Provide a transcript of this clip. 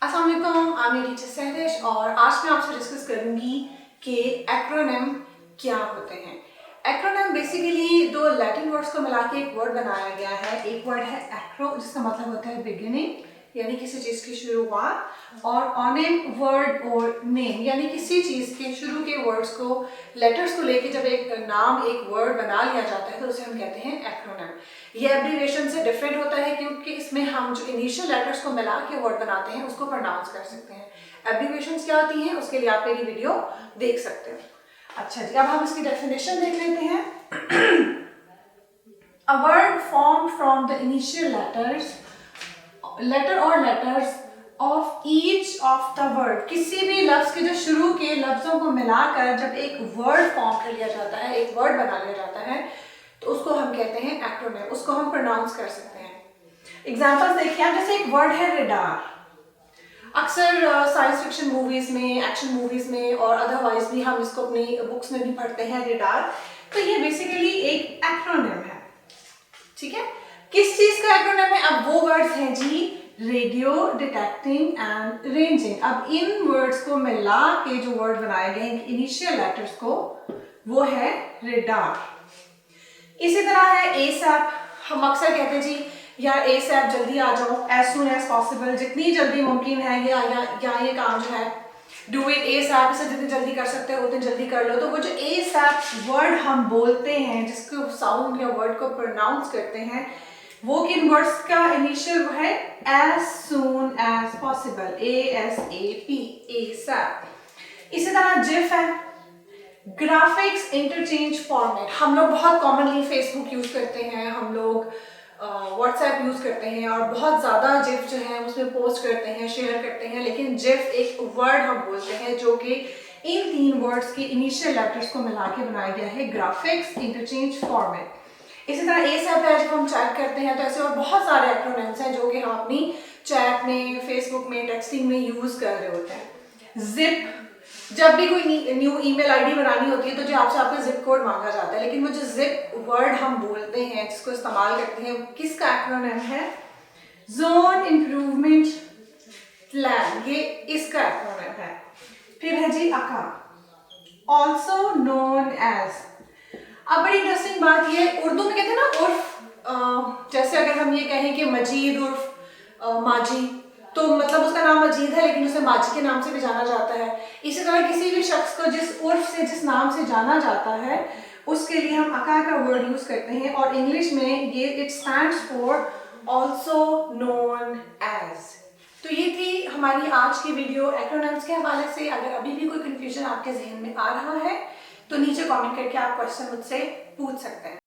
अस्सलाम वालेकुम, I am teacher Sahrish और आज मैं आपसे डिस्कस करूंगी कि एक्रोनिम क्या होते हैं। एक्रोनिम बेसिकली दो लैटिन वर्ड्स को मिला के एक वर्ड बनाया गया है। एक वर्ड है एक्रो जिसका मतलब होता है बिगिनिंग यानी किसी चीज़ की शुरुआत, और ऑनिम वर्ड और नेम यानी किसी चीज़ के शुरू के वर्ड्स को लेटर्स को लेके जब एक नाम एक वर्ड बना लिया जाता है तो उसे हम कहते हैं एक्रोनिम। ये एब्रीविएशन से डिफरेंट होता है क्योंकि इसमें हम जो इनिशियल लेटर्स को मिला के वर्ड बनाते हैं उसको प्रोनाउंस कर सकते हैं। एब्रीविएशंस क्या होती हैं उसके लिए आप मेरी वीडियो देख सकते हैं। अच्छा जी, अब हम इसकी डेफिनेशन देख लेते हैं। A word formed from the initial letter or letters of each of the word, किसी भी लफ्ज के जो शुरू के लफ्जों को मिलाकर जब एक वर्ड फॉर्म कर लिया जाता है, एक वर्ड बना लिया जाता है, तो उसको हम कहते हैं एक्रोनिम। उसको हम प्रोनाउंस कर सकते हैं। एग्जांपल्स देखिए आप, जैसे एक वर्ड है रेडार। अक्सर साइंस फिक्शन मूवीज में, एक्शन मूवीज में और अदरवाइज भी हम इसको अपनी बुक्स में भी पढ़ते हैं रेडार। तो ये बेसिकली एक एक्रोनिम है। ठीक है, किस चीज का एक्रोनिम है? अब वो वर्ड्स हैं जी रेडियो, डिटेक्टिंग एंड रेंजिंग। अब इन वर्ड्स को मिला के जो वर्ड बनाए गए हैं इनिशियल लेटर्स को, वो है रेडार। इसी तरह है एसएप। हम अक्सर कहते हैं जी यार एसएप जल्दी आ जाओ, एज सुन एज पॉसिबल, जितनी जल्दी मुमकिन है या ये काम जो है डू इट एसएप, इसे जितनी जल्दी कर सकते हो उतनी जल्दी कर लो। तो वो जो एसएप वर्ड हम बोलते हैं, जिसको साउंड या वर्ड को प्रोनाउंस करते हैं, वो किन वर्ड्स का इनिशियल है? As soon as possible, ASAP, ASAP. इसी तरह जिफ है, ग्राफिक्स इंटरचेंज फॉर्मेट। हम लोग बहुत कॉमनली फेसबुक यूज करते हैं, हम लोग व्हाट्सएप यूज करते हैं और बहुत ज़्यादा जिफ जो है उसमें पोस्ट करते हैं, शेयर करते हैं। लेकिन जिफ एक वर्ड हम बोलते हैं जो कि इन तीन वर्ड्स के इनिशियल लेटर्स को मिला के बनाया गया है, ग्राफिक्स इंटरचेंज फॉर्मेट। इसी तरह एसएप है, जब हम चैट करते हैं तो ऐसे और बहुत सारे एक्रोनिम्स हैं जो कि हम अपनी चैट में, फेसबुक में, टेक्सटिंग में यूज कर रहे होते हैं। जिप, जब भी कोई न्यू ईमेल आईडी बनानी होती है तो जो आपसे आपका जिप कोड मांगा जाता है, लेकिन वो जो जिप वर्ड हम बोलते हैं, जिसको इस्तेमाल करते हैं, किसका एक्रोनिम है? जोन इम्प्रूवमेंट प्लान, ये इसका एक्रोनिम है। फिर है जी अका, ऑल्सो नोन एज। अब बड़ी इंटरेस्टिंग बात ये, उर्दू में कहते हैं ना उर्फ, जैसे अगर हम ये कहें कि मजीद उर्फ माजी, तो मतलब उसका नाम मजीद है लेकिन उसे माजी के नाम से भी जाना जाता है। इसी तरह किसी भी शख्स को जिस उर्फ से, जिस नाम से जाना जाता है, उसके लिए हम अका का वर्ड यूज करते हैं और इंग्लिश में ये it stands for also known as. तो ये थी हमारी आज की वीडियो एक्रोनिम्स के हवाले से। अगर अभी भी कोई कंफ्यूजन आपके जहन में आ रहा है तो नीचे कमेंट करके आप क्वेश्चन मुझसे पूछ सकते हैं।